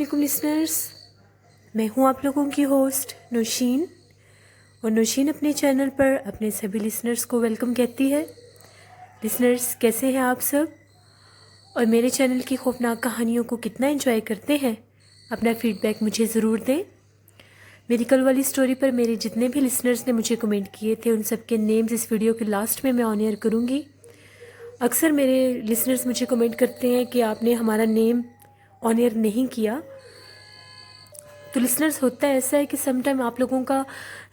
वालेकुम लिसनर्स, मैं हूं आप लोगों की होस्ट नौशीन। और नौशीन अपने चैनल पर अपने सभी लिसनर्स को वेलकम कहती है। लिसनर्स, कैसे हैं आप सब और मेरे चैनल की खौफनाक कहानियों को कितना एंजॉय करते हैं? अपना फीडबैक मुझे ज़रूर दें। मेरी कल वाली स्टोरी पर मेरे जितने भी लिसनर्स ने मुझे कमेंट किए थे उन सब के नेम्स इस वीडियो के लास्ट में मैं ऑन एयर करूँगी। अक्सर मेरे लिसनर्स मुझे कमेंट करते हैं कि आपने हमारा नेम ऑन एयर नहीं किया। तो लिसनर्स, होता है ऐसा है कि सम टाइम आप लोगों का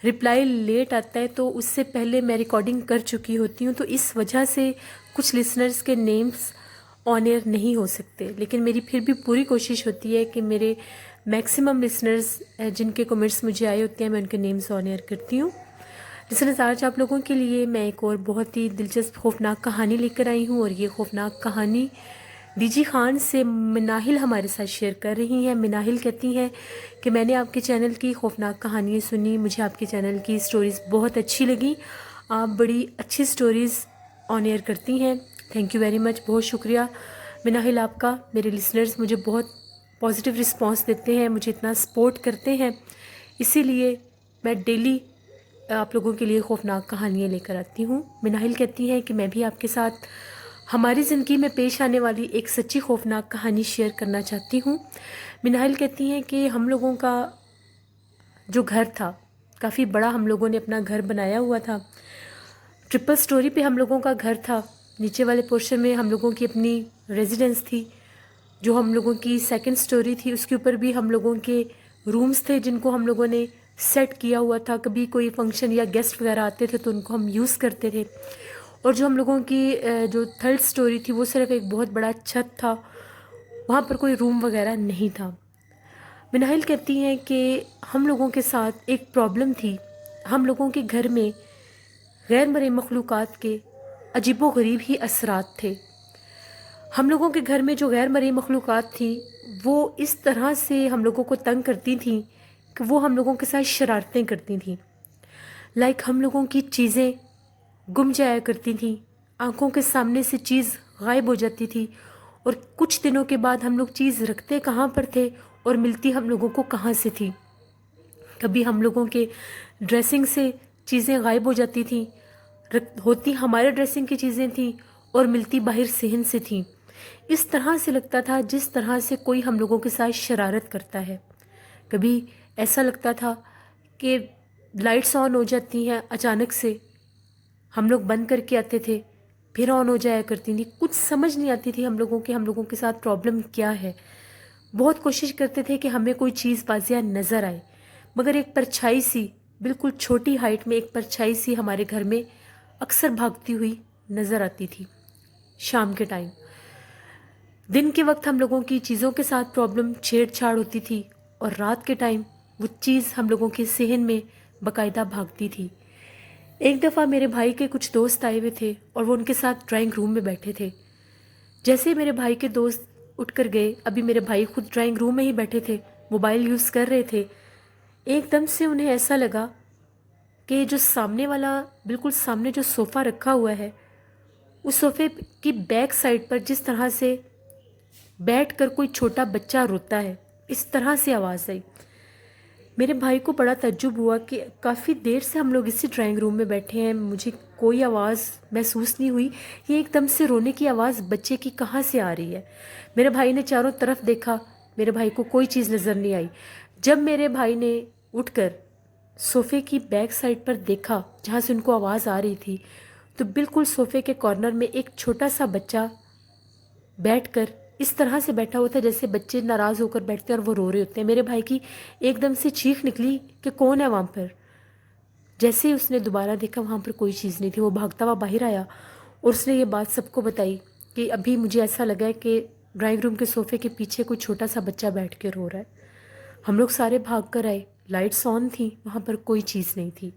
रिप्लाई लेट आता है, तो उससे पहले मैं रिकॉर्डिंग कर चुकी होती हूँ, तो इस वजह से कुछ लिसनर्स के नेम्स ऑन एयर नहीं हो सकते। लेकिन मेरी फिर भी पूरी कोशिश होती है कि मेरे मैक्सिमम लिसनर्स जिनके कमेंट्स मुझे आए होते हैं मैं उनके नेम्स ऑन एयर करती हूँ। लिसनर्स, आज आप लोगों के लिए मैं एक और बहुत ही दिलचस्प खौफनाक कहानी लेकर आई हूँ और ये खौफनाक कहानी डीजी खान से मिनाहिल हमारे साथ शेयर कर रही हैं। मिनाहिल कहती हैं कि मैंने आपके चैनल की खौफनाक कहानियाँ सुनी, मुझे आपके चैनल की स्टोरीज़ बहुत अच्छी लगी। आप बड़ी अच्छी स्टोरीज़ ऑन एयर करती हैं। थैंक यू वेरी मच, बहुत शुक्रिया मिनाहिल आपका। मेरे लिसनर्स मुझे बहुत पॉजिटिव रिस्पांस देते हैं, मुझे इतना सपोर्ट करते हैं, इसीलिए मैं डेली आप लोगों के लिए खौफनाक कहानियाँ लेकर आती हूँ। मिनाहिल कहती हैं कि मैं भी आपके साथ हमारी ज़िंदगी में पेश आने वाली एक सच्ची खौफनाक कहानी शेयर करना चाहती हूँ। मिनाहिल कहती हैं कि हम लोगों का जो घर था काफ़ी बड़ा, हम लोगों ने अपना घर बनाया हुआ था। ट्रिपल स्टोरी पे हम लोगों का घर था। नीचे वाले पोर्शन में हम लोगों की अपनी रेजिडेंस थी। जो हम लोगों की सेकंड स्टोरी थी उसके ऊपर भी हम लोगों के रूम्स थे जिनको हम लोगों ने सेट किया हुआ था। कभी कोई फंक्शन या गेस्ट वगैरह आते थे तो उनको हम यूज़ करते थे। और जो हम लोगों की जो थर्ड स्टोरी थी वो सिर्फ एक बहुत बड़ा छत था, वहाँ पर कोई रूम वगैरह नहीं था। मिनाहिल कहती हैं कि हम लोगों के साथ एक प्रॉब्लम थी। हम लोगों के घर में गैर मरे मखलूक़ात के अजीबो-गरीब ही असरात थे। हम लोगों के घर में जो गैर मरी मखलूक़ात थी वो इस तरह से हम लोगों को तंग करती थी कि वो हम लोगों के साथ शरारतें करती थी। लाइक हम लोगों की चीज़ें गुम जाया करती थी, आंखों के सामने से चीज़ गायब हो जाती थी और कुछ दिनों के बाद हम लोग चीज़ रखते कहाँ पर थे और मिलती हम लोगों को कहाँ से थी। कभी हम लोगों के ड्रेसिंग से चीज़ें गायब हो जाती थी, होती हमारे ड्रेसिंग की चीज़ें थी और मिलती बाहर सेहन से थी। इस तरह से लगता था जिस तरह से कोई हम लोगों के साथ शरारत करता है। कभी ऐसा लगता था कि लाइट्स ऑन हो जाती हैं अचानक से, हम लोग बंद करके आते थे फिर ऑन हो जाया करती थी। कुछ समझ नहीं आती थी हम लोगों के साथ प्रॉब्लम क्या है। बहुत कोशिश करते थे कि हमें कोई चीज़ बाजिया नज़र आए, मगर एक परछाई सी, बिल्कुल छोटी हाइट में एक परछाई सी हमारे घर में अक्सर भागती हुई नज़र आती थी। शाम के टाइम, दिन के वक्त हम लोगों की चीज़ों के साथ प्रॉब्लम छेड़छाड़ होती थी और रात के टाइम वो चीज़ हम लोगों के सहन में बाकायदा भागती थी। एक दफ़ा मेरे भाई के कुछ दोस्त आए हुए थे और वो उनके साथ ड्राइंग रूम में बैठे थे। जैसे ही मेरे भाई के दोस्त उठकर गए, अभी मेरे भाई खुद ड्राइंग रूम में ही बैठे थे, मोबाइल यूज़ कर रहे थे, एकदम से उन्हें ऐसा लगा कि जो सामने वाला, बिल्कुल सामने जो सोफ़ा रखा हुआ है, उस सोफ़े की बैक साइड पर जिस तरह से बैठकर कोई छोटा बच्चा रोता है, इस तरह से आवाज़ आई। मेरे भाई को बड़ा तज्जुब हुआ कि काफ़ी देर से हम लोग इसी ड्राइंग रूम में बैठे हैं, मुझे कोई आवाज़ महसूस नहीं हुई, ये एकदम से रोने की आवाज़ बच्चे की कहाँ से आ रही है। मेरे भाई ने चारों तरफ देखा, मेरे भाई को कोई चीज़ नज़र नहीं आई। जब मेरे भाई ने उठकर सोफ़े की बैक साइड पर देखा जहाँ से उनको आवाज़ आ रही थी, तो बिल्कुल सोफ़े के कॉर्नर में एक छोटा सा बच्चा बैठकर इस तरह से बैठा हुआ था जैसे बच्चे नाराज़ होकर बैठते हैं और वो रो रहे होते हैं। मेरे भाई की एकदम से चीख निकली कि कौन है वहाँ पर। जैसे ही उसने दोबारा देखा वहाँ पर कोई चीज़ नहीं थी, वो भागता हुआ बाहर आया और उसने ये बात सबको बताई कि अभी मुझे ऐसा लगा है कि ड्राइंग रूम के सोफ़े के पीछे कोई छोटा सा बच्चा बैठ के रो रहा है। हम लोग सारे भाग कर आए, लाइट्स ऑन थी, वहाँ पर कोई चीज़ नहीं थी।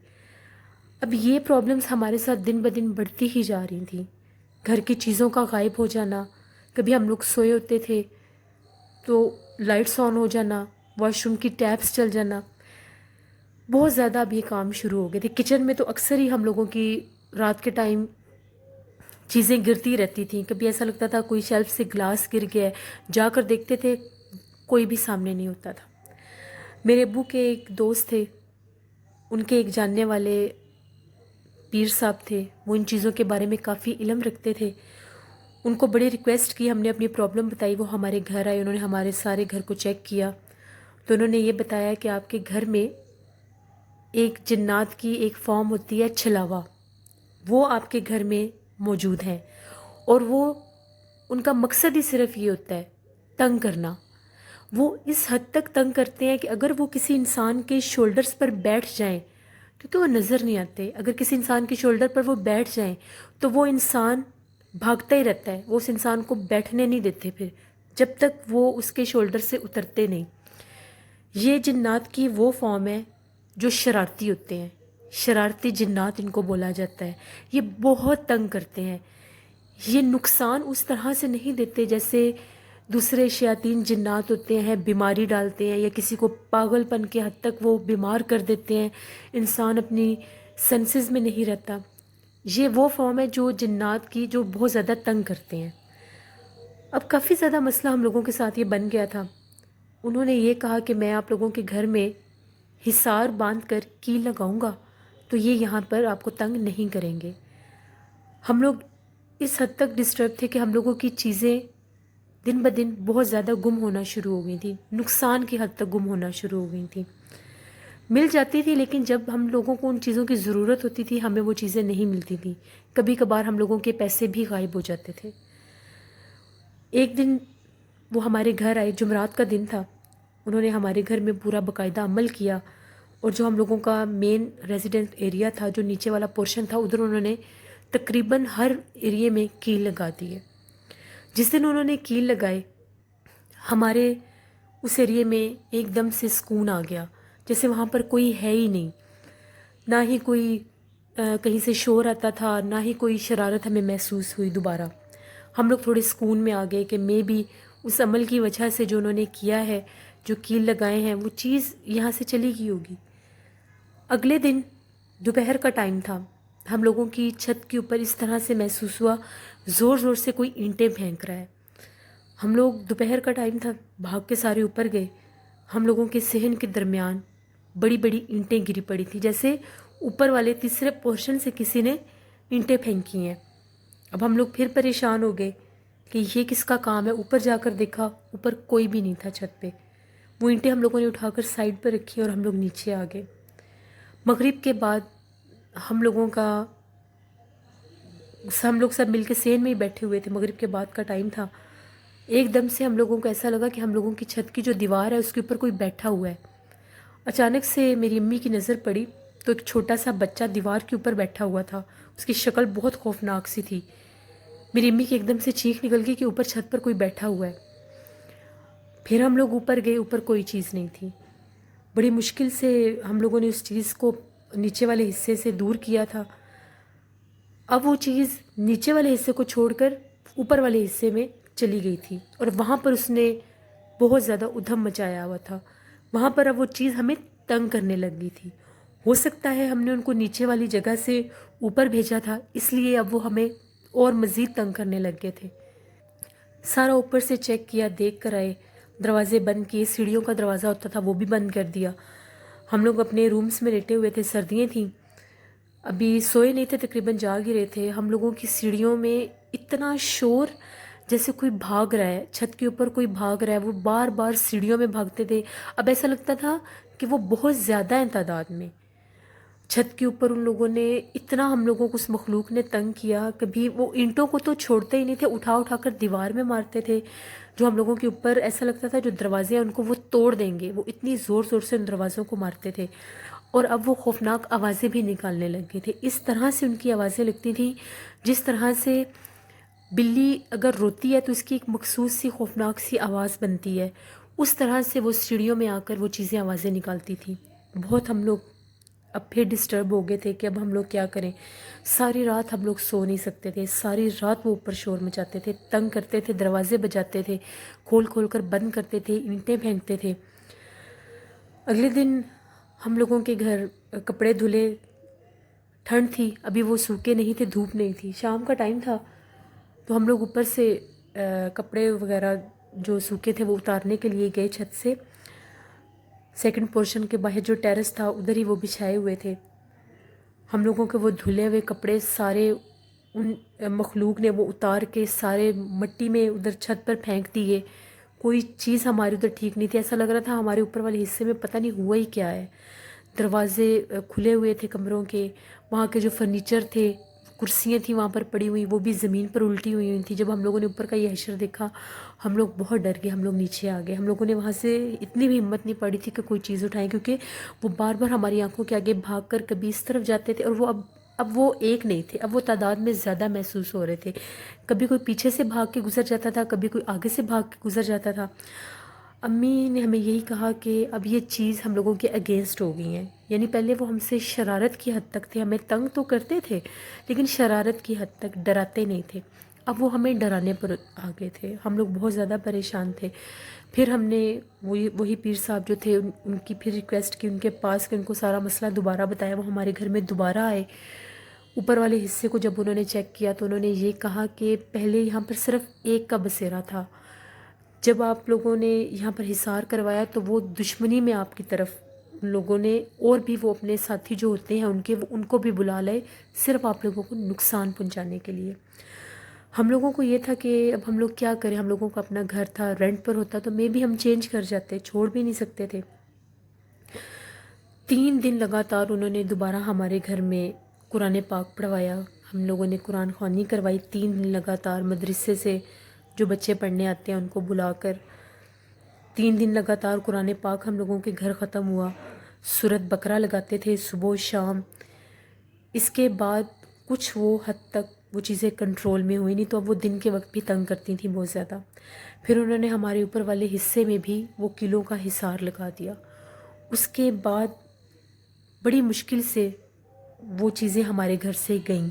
अब ये प्रॉब्लम्स हमारे साथ दिन ब दिन बढ़ती ही जा रही थी। घर की चीज़ों का गायब हो जाना, कभी हम लोग सोए होते थे तो लाइट्स ऑन हो जाना, वॉशरूम की टैप्स चल जाना, बहुत ज़्यादा अब ये काम शुरू हो गए थे। किचन में तो अक्सर ही हम लोगों की रात के टाइम चीज़ें गिरती रहती थी। कभी ऐसा लगता था कोई शेल्फ से ग्लास गिर गया है, जाकर देखते थे کوئی بھی سامنے نہیں ہوتا تھا۔ میرے ابو کے ایک دوست تھے، ان کے ایک جاننے والے پیر صاحب تھے، وہ ان چیزوں کے بارے میں کافی علم رکھتے تھے۔ ان کو بڑی ریکویسٹ کی، ہم نے اپنی پرابلم بتائی، وہ ہمارے گھر آئے، انہوں نے ہمارے سارے گھر کو چیک کیا، تو انہوں نے یہ بتایا کہ آپ کے گھر میں ایک جنات کی ایک فارم ہوتی ہے چھلاوا، وہ آپ کے گھر میں موجود ہے، اور وہ ان کا مقصد ہی صرف یہ ہوتا ہے تنگ کرنا۔ وہ اس حد تک تنگ کرتے ہیں کہ اگر وہ کسی انسان کے شولڈرز پر بیٹھ جائیں، کیونکہ وہ نظر نہیں آتے، اگر کسی انسان کے شولڈر پر وہ بیٹھ جائیں تو وہ انسان بھاگتا ہی رہتا ہے، وہ اس انسان کو بیٹھنے نہیں دیتے پھر جب تک وہ اس کے شولڈر سے اترتے نہیں۔ یہ جنات کی وہ فارم ہے جو شرارتی ہوتے ہیں، شرارتی جنات ان کو بولا جاتا ہے۔ یہ بہت تنگ کرتے ہیں، یہ نقصان اس طرح سے نہیں دیتے جیسے دوسرے شیاطین جنات ہوتے ہیں، بیماری ڈالتے ہیں یا کسی کو پاگل پن کے حد تک وہ بیمار کر دیتے ہیں، انسان اپنی سینسز میں نہیں رہتا۔ یہ وہ فارم ہے جو جنات کی جو بہت زیادہ تنگ کرتے ہیں۔ اب کافی زیادہ مسئلہ ہم لوگوں کے ساتھ یہ بن گیا تھا۔ انہوں نے یہ کہا کہ میں آپ لوگوں کے گھر میں حصار باندھ کر کیل لگاؤں گا تو یہ یہاں پر آپ کو تنگ نہیں کریں گے۔ ہم لوگ اس حد تک ڈسٹرب تھے کہ ہم لوگوں کی چیزیں دن بدن بہت زیادہ گم ہونا شروع ہو گئی تھیں، نقصان کی حد تک گم ہونا شروع ہو گئی تھیں۔ مل جاتی تھی لیکن جب ہم لوگوں کو ان چیزوں کی ضرورت ہوتی تھی ہمیں وہ چیزیں نہیں ملتی تھیں، کبھی کبھار ہم لوگوں کے پیسے بھی غائب ہو جاتے تھے۔ ایک دن وہ ہمارے گھر آئے، جمعرات کا دن تھا، انہوں نے ہمارے گھر میں پورا باقاعدہ عمل کیا، اور جو ہم لوگوں کا مین ریزیڈنٹ ایریا تھا، جو نیچے والا پورشن تھا، ادھر انہوں نے تقریباً ہر ایریے میں کیل لگا دی ہے۔ جس دن انہوں نے کیل لگائے ہمارے اس ایریے میں ایک دم سے سکون آ گیا، جیسے وہاں پر کوئی ہے ہی نہیں، نہ ہی کوئی کہیں سے شور آتا تھا، نہ ہی کوئی شرارت ہمیں محسوس ہوئی دوبارہ۔ ہم لوگ تھوڑے سکون میں آ گئے کہ میں بھی اس عمل کی وجہ سے جو انہوں نے کیا ہے، جو کیل لگائے ہیں، وہ چیز یہاں سے چلی گئی ہوگی۔ اگلے دن دوپہر کا ٹائم تھا، ہم لوگوں کی چھت کے اوپر اس طرح سے محسوس ہوا زور زور سے کوئی اینٹیں پھینک رہا ہے۔ ہم لوگ دوپہر کا ٹائم تھا، بھاگ کے سارے اوپر گئے۔ ہم لوگوں کے صحن کے درمیان بڑی بڑی اینٹیں گری پڑی تھی، جیسے اوپر والے تیسرے پورشن سے کسی نے اینٹیں پھینکی ہیں۔ اب ہم لوگ پھر پریشان ہو گئے کہ یہ کس کا کام ہے۔ اوپر جا کر دیکھا، اوپر کوئی بھی نہیں تھا چھت پہ۔ وہ اینٹیں ہم لوگوں نے اٹھا کر سائڈ پر رکھی اور ہم لوگ نیچے آ گئے۔ مغرب کے بعد ہم لوگ سب مل کے صحن میں ہی بیٹھے ہوئے تھے، مغرب کے بعد کا ٹائم تھا۔ ایک دم سے ہم لوگوں کو ایسا لگا کہ ہم لوگوں کی چھت کی جو دیوار ہے اس کے اوپر کوئی بیٹھا ہوا ہے۔ اچانک سے میری امی کی نظر پڑی تو ایک چھوٹا سا بچہ دیوار کے اوپر بیٹھا ہوا تھا، اس کی شکل بہت خوفناک سی تھی۔ میری امی کی ایک دم سے چیخ نکل گئی کہ اوپر چھت پر کوئی بیٹھا ہوا ہے۔ پھر ہم لوگ اوپر گئے، اوپر کوئی چیز نہیں تھی۔ بڑی مشکل سے ہم لوگوں نے اس چیز کو نیچے والے حصے سے دور کیا تھا۔ اب وہ چیز نیچے والے حصے کو چھوڑ کر اوپر والے حصے میں چلی گئی تھی، اور وہاں پر اس نے بہت زیادہ ادھم مچایا ہوا تھا۔ وہاں پر اب وہ چیز ہمیں تنگ کرنے لگ گئی تھی۔ ہو سکتا ہے ہم نے ان کو نیچے والی جگہ سے اوپر بھیجا تھا، اس لیے اب وہ ہمیں اور مزید تنگ کرنے لگ گئے تھے۔ سارا اوپر سے چیک کیا، دیکھ کر آئے، دروازے بند کیے، سیڑھیوں کا دروازہ ہوتا تھا وہ بھی بند کر دیا۔ ہم لوگ اپنے رومز میں لیٹے ہوئے تھے، سردیاں تھیں، ابھی سوئے نہیں تھے، تقریباً جاگ ہی رہے تھے۔ ہم لوگوں کی سیڑھیوں میں اتنا شور جیسے کوئی بھاگ رہا ہے، چھت کے اوپر کوئی بھاگ رہا ہے، وہ بار بار سیڑھیوں میں بھاگتے تھے۔ اب ایسا لگتا تھا کہ وہ بہت زیادہ ہیں تعداد میں۔ چھت کے اوپر ان لوگوں نے اتنا ہم لوگوں کو اس مخلوق نے تنگ کیا، کبھی وہ اینٹوں کو تو چھوڑتے ہی نہیں تھے، اٹھا اٹھا کر دیوار میں مارتے تھے، جو ہم لوگوں کے اوپر ایسا لگتا تھا جو دروازے ہیں ان کو وہ توڑ دیں گے، وہ اتنی زور زور سے ان دروازوں کو مارتے تھے۔ اور اب وہ خوفناک آوازیں بھی نکالنے لگ گئے تھے، اس طرح سے ان کی آوازیں لگتی تھیں جس طرح سے بلی اگر روتی ہے تو اس کی ایک مخصوص سی خوفناک سی آواز بنتی ہے، اس طرح سے وہ سیڑھیوں میں آ کر وہ چیزیں آوازیں نکالتی تھیں۔ بہت ہم لوگ اب پھر ڈسٹرب ہو گئے تھے کہ اب ہم لوگ کیا کریں۔ ساری رات ہم لوگ سو نہیں سکتے تھے، ساری رات وہ اوپر شور مچاتے تھے، تنگ کرتے تھے، دروازے بجاتے تھے، کھول کھول کر بند کرتے تھے، اینٹیں پھینکتے تھے۔ اگلے دن ہم لوگوں کے گھر کپڑے دھلے، ٹھنڈ تھی، ابھی وہ سوکھے نہیں تھے، دھوپ نہیں تھی، شام کا ٹائم تھا، تو ہم لوگ اوپر سے کپڑے وغیرہ जो सूखे थे वो उतारने के लिए गए छत से। सेकंड पोर्शन के बाहर जो टेरेस था उधर ही वो बिछाए हुए थे। हम लोगों के वो धुले हुए कपड़े सारे उन मखलूक ने वो उतार के सारे मट्टी में उधर छत पर फेंक दिए। कोई चीज़ हमारे उधर ठीक नहीं थी, ऐसा लग रहा था हमारे ऊपर वाले हिस्से में पता नहीं हुआ ही क्या है। दरवाजे खुले हुए थे कमरों के, वहाँ के जो फर्नीचर थे, कुर्सियाँ थी वहाँ पर पड़ी हुई, वो भी ज़मीन पर उल्टी हुई थी। जब हम लोगों ने ऊपर का ये हशर देखा हम लोग बहुत डर गए, हम लोग नीचे आ गए। हम लोगों ने वहाँ से इतनी भी हिम्मत नहीं पड़ी थी कि कोई चीज़ उठाएं, क्योंकि वो बार बार हमारी आंखों के आगे भाग कर कभी इस तरफ जाते थे, और वो अब वो एक नहीं थे, अब वो तादाद में ज़्यादा महसूस हो रहे थे। कभी कोई पीछे से भाग के गुजर जाता था, कभी कोई आगे से भाग के गुजर जाता था। अम्मी ने हमें यही कहा कि अब ये चीज़ हम लोगों के अगेंस्ट हो गई है। यानी पहले वो हमसे शरारत की हद तक थे, हमें तंग तो करते थे लेकिन शरारत की हद तक, डराते नहीं थे। अब वो हमें डराने पर आ गए थे। हम लोग बहुत ज़्यादा परेशान थे। फिर हमने वही पीर साहब जो थे उनकी फिर रिक्वेस्ट की उनके पास कि उनको सारा मसला दोबारा बताया। वो हमारे घर में दोबारा आए। ऊपर वाले हिस्से को जब उन्होंने चेक किया तो उन्होंने ये कहा कि पहले यहाँ पर सिर्फ एक का बसेरा था, जब आप लोगों ने यहाँ पर हिसार करवाया तो वो दुश्मनी में आपकी तरफ उन लोगों ने, और भी वो अपने साथी जो होते हैं उनको भी बुला लाए, सिर्फ आप लोगों को नुकसान पहुँचाने के लिए। हम लोगों को ये था कि अब हम लोग क्या करें, हम लोगों का अपना घर था, रेंट पर होता तो मे भी हम चेंज कर जाते, छोड़ भी नहीं सकते थे। 3 दिन लगातार उन्होंने दोबारा हमारे घर में कुरान पाक पढ़वाया। हम लोगों ने कुरान ख़वानी करवाई 3 दिन लगातार। मदरसे से जो बच्चे पढ़ने आते हैं उनको बुलाकर 3 दिन लगातार कुरान पाक हम लोगों के घर ख़त्म हुआ। सूरत बकरा लगाते थे सुबह शाम। इसके बाद कुछ वो हद तक वो चीज़ें कंट्रोल में हुई, नहीं तो अब वो दिन के वक्त भी तंग करती थी बहुत ज़्यादा। फिर उन्होंने हमारे ऊपर वाले हिस्से में भी वो किलों का हिसार लगा दिया। उसके बाद बड़ी मुश्किल से वो चीज़ें हमारे घर से गईं,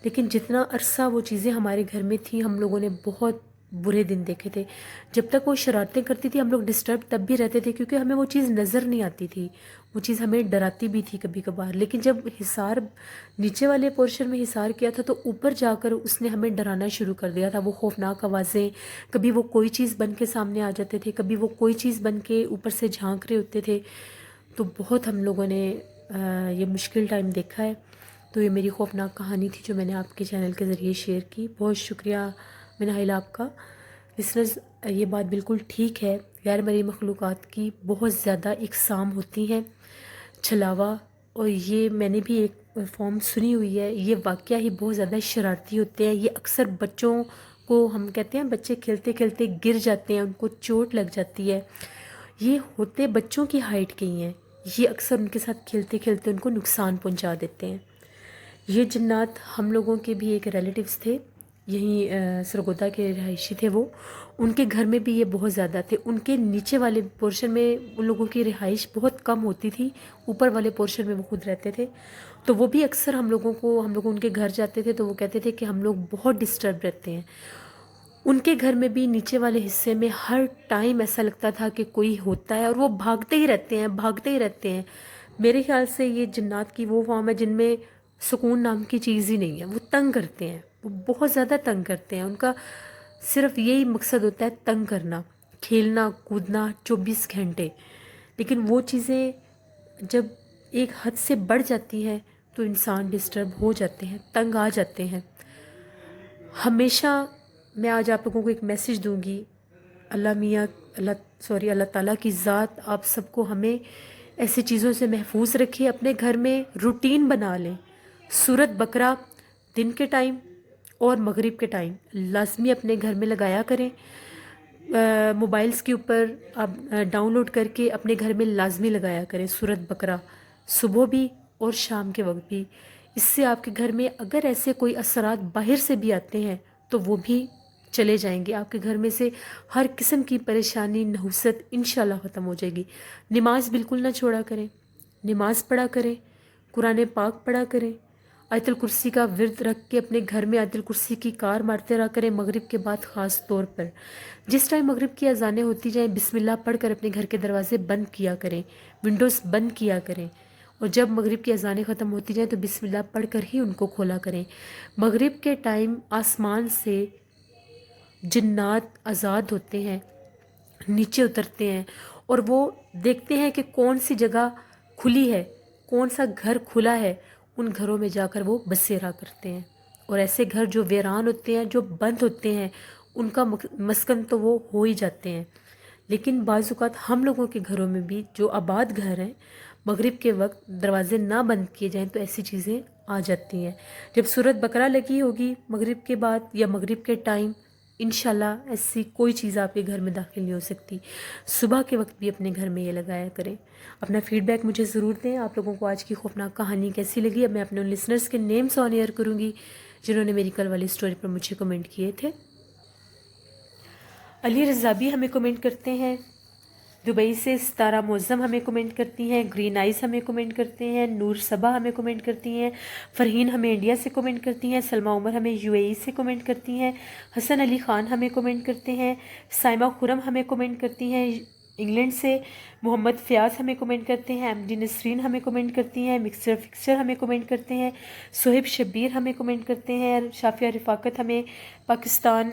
लेकिन जितना अरसा वो चीज़ें हमारे घर में थी हम लोगों ने बहुत बुरे दिन देखे थे। जब तक वो शरारतें करती थी हम लोग डिस्टर्ब तब भी रहते थे, क्योंकि हमें वो चीज़ नज़र नहीं आती थी, वो चीज़ हमें डराती भी थी कभी कभार। लेकिन जब हिसार नीचे वाले पोर्शन में हिसार किया था तो ऊपर जाकर उसने हमें डराना शुरू कर दिया था। वो खौफनाक आवाज़ें, कभी वो कोई चीज़ बन के सामने आ जाते थे, कभी वो कोई चीज़ बन के ऊपर से झांक रहे होते थे। तो बहुत हम लोगों ने ये मुश्किल टाइम देखा है। तो ये मेरी खौफनाक कहानी थी जो मैंने आपके चैनल के ज़रिए शेयर की। बहुत शुक्रिया मिनाहिल आपका। लिसनर्स, ये बात बिल्कुल ठीक है, गैर मरी मखलूक़ात की बहुत ज़्यादा इक़साम होती हैं, छलावा, और ये मैंने भी एक फॉर्म सुनी हुई है। ये वाक़या ही बहुत ज़्यादा शरारती होते हैं। ये अक्सर बच्चों को, हम कहते हैं बच्चे खेलते खेलते गिर जाते हैं, उनको चोट लग जाती है, ये होते बच्चों की हाइट के ही हैं। ये अक्सर उनके साथ खेलते खेलते उनको नुकसान पहुंचा देते हैं। ये जिन्नात हम लोगों के भी एक रिलेटिव्स थे, यहीं सरगोदा के रहायशी थे वो, उनके घर में भी ये बहुत ज़्यादा थे। उनके नीचे वाले पोर्शन में उन लोगों की रिहाइश बहुत कम होती थी, ऊपर वाले पोर्शन में वो खुद रहते थे। तो वो भी अक्सर हम लोग उनके घर जाते थे तो वो कहते थे कि हम लोग बहुत डिस्टर्ब रहते हैं। उनके घर में भी नीचे वाले हिस्से में हर टाइम ऐसा लगता था कि कोई होता है, और वो भागते ही रहते हैं, भागते ही रहते हैं। मेरे ख्याल से ये जिन्नात की वो फॉर्म है जिनमें सुकून नाम की चीज़ ही नहीं है। वो तंग करते हैं, वो बहुत ज़्यादा तंग करते हैं। उनका सिर्फ यही मकसद होता है, तंग करना, खेलना कूदना 24 घंटे। लेकिन वो चीज़ें जब एक हद से बढ़ जाती हैं तो इंसान डिस्टर्ब हो जाते हैं, तंग आ जाते हैं। हमेशा मैं आज आप लोगों को एक मैसेज दूंगी, अल्लाह ताला की ज़ात आप सबको हमें ऐसी चीज़ों से महफूज रखिए। अपने घर में रूटीन बना लें। सूरत बकरा दिन के टाइम और मगरिब के टाइम लाजमी अपने घर में लगाया करें। मोबाइल्स के ऊपर आप डाउनलोड करके अपने घर में लाजमी लगाया करें सूरत बकरा, सुबह भी और शाम के वक्त भी। इससे आपके घर में अगर ऐसे कोई असरात बाहर से भी आते हैं तो वो भी चले जाएंगे। आपके घर में से हर किस्म की परेशानी, नहुसत इंशाल्लाह ख़त्म हो जाएगी। नमाज बिल्कुल ना छोड़ा करें, नमाज पढ़ा करें, कुरान पाक पढ़ा करें, आयतुल कुर्सी का विर्द रख के अपने घर में आयतुल कुर्सी की कार मारते रहा करें। मगरिब के बाद ख़ास तौर पर जिस टाइम मगरिब की अजानें होती जाएं, बिस्मिल्लाह पढ़कर अपने घर के दरवाजे बंद किया करें, विंडोज़ बंद किया करें, और जब मगरिब की अजानें ख़त्म होती जाएं तो बिस्मिल्लाह पढ़कर ही उनको खोला करें। मगरिब के टाइम आसमान से جنات آزاد ہوتے ہیں، نیچے اترتے ہیں اور وہ دیکھتے ہیں کہ کون سی جگہ کھلی ہے، کون سا گھر کھلا ہے، ان گھروں میں جا کر وہ بسیرا کرتے ہیں۔ اور ایسے گھر جو ویران ہوتے ہیں، جو بند ہوتے ہیں، ان کا مسکن تو وہ ہو ہی جاتے ہیں۔ لیکن بعض اوقات ہم لوگوں کے گھروں میں بھی جو آباد گھر ہیں، مغرب کے وقت دروازے نہ بند کیے جائیں تو ایسی چیزیں آ جاتی ہیں۔ جب سورت بقرہ لگی ہوگی مغرب کے بعد یا مغرب کے ٹائم، انشاءاللہ ایسی کوئی چیز آپ کے گھر میں داخل نہیں ہو سکتی۔ صبح کے وقت بھی اپنے گھر میں یہ لگایا کریں۔ اپنا فیڈ بیک مجھے ضرور دیں، آپ لوگوں کو آج کی خوفناک کہانی کیسی لگی۔ اب میں اپنے ان لسنرز کے نیمز آن ایئر کروں گی جنہوں نے میری کل والی سٹوری پر مجھے کمنٹ کیے تھے۔ علی رضا بھی ہمیں کمنٹ کرتے ہیں، دبئی سے ستارہ معظم ہمیں کمنٹ کرتی ہیں، گرین آئز ہمیں کمنٹ کرتے ہیں، نور صبا ہمیں کمنٹ کرتی ہیں، فرحین ہمیں انڈیا سے کمنٹ کرتی ہیں، سلمہ عمر ہمیں UAE سے کمنٹ کرتی ہیں، حسن علی خان ہمیں کمنٹ کرتے ہیں، سائمہ خرم ہمیں کمنٹ کرتی ہیں انگلینڈ سے، محمد فیاض ہمیں کمنٹ کرتے ہیں، MD نسرین ہمیں کمنٹ کرتی ہیں، مکسر فکسر ہمیں کمنٹ کرتے ہیں، صہیب شبیر ہمیں کمنٹ کرتے ہیں، شافیہ رفاقت ہمیں پاکستان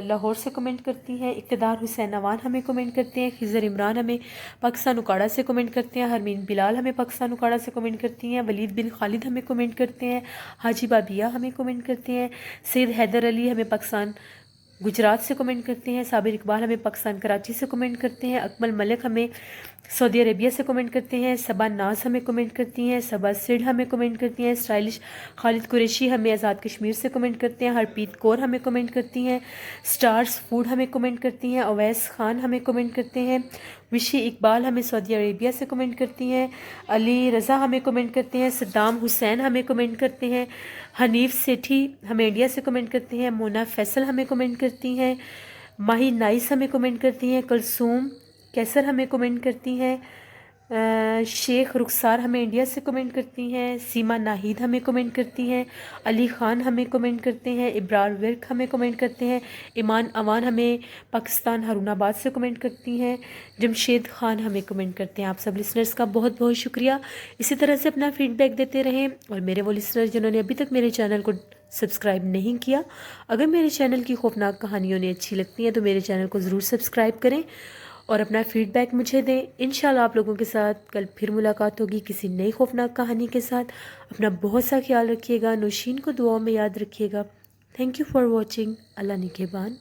لاہور سے کمنٹ کرتی ہیں، اقتدار حسین نوان ہمیں کمنٹ کرتے ہیں، خضر عمران ہمیں پاکستان اکاڑا سے کمنٹ کرتے ہیں، ہرمین بلال ہمیں پاکستان اکاڑا سے کمنٹ کرتی ہیں، ولید بن خالد ہمیں کمنٹ کرتے ہیں، حاجی بابیہ ہمیں کمنٹ کرتے ہیں، سید حیدر علی ہمیں پاکستان گجرات سے کمنٹ کرتے ہیں، صابر اقبال ہمیں پاکستان کراچی سے کمنٹ کرتے ہیں، اکمل ملک ہمیں سعودی عربیہ سے کمنٹ کرتے ہیں، صبا ناز ہمیں کمنٹ کرتی ہیں، صبا سڈھ ہمیں کمنٹ کرتی ہیں، اسٹائلش خالد قریشی ہمیں آزاد کشمیر سے کمنٹ کرتے ہیں، ہرپریت کور ہمیں کمنٹ کرتی ہیں، سٹارز فوڈ ہمیں کمنٹ کرتی ہیں، اویس خان ہمیں کمنٹ کرتے ہیں، وشی اقبال ہمیں سعودی عربیہ سے کمنٹ کرتی ہیں، علی رضا ہمیں کمنٹ کرتے ہیں، صدام حسین ہمیں کمنٹ کرتے ہیں، حنیف سیٹھی ہمیں انڈیا سے کمنٹ کرتے ہیں، مونا فیصل ہمیں کمنٹ کرتی ہیں، ماہی نائس ہمیں کمنٹ کرتی ہیں، کلثوم کیسر ہمیں کمنٹ کرتی ہیں، شیخ رخسار ہمیں انڈیا سے کمنٹ کرتی ہیں، سیما ناہید ہمیں کمنٹ کرتی ہیں، علی خان ہمیں کمنٹ کرتے ہیں، ابرار ورک ہمیں کمنٹ کرتے ہیں، ایمان اوان ہمیں پاکستان ہارون آباد سے کمنٹ کرتی ہیں، جمشید خان ہمیں کمنٹ کرتے ہیں۔ آپ سب لسنرز کا بہت بہت شکریہ، اسی طرح سے اپنا فیڈ بیک دیتے رہیں، اور میرے وہ لسنرز جنہوں نے ابھی تک میرے چینل کو سبسکرائب نہیں کیا، اگر میرے چینل کی خوفناک کہانیوں نے اچھی لگتی ہیں تو میرے چینل کو ضرور سبسکرائب کریں اور اپنا فیڈ بیک مجھے دیں۔ انشاءاللہ آپ لوگوں کے ساتھ کل پھر ملاقات ہوگی کسی نئی خوفناک کہانی کے ساتھ۔ اپنا بہت سا خیال رکھیے گا، نوشین کو دعاؤں میں یاد رکھیے گا۔ Thank you for watching. Allah نگہبان۔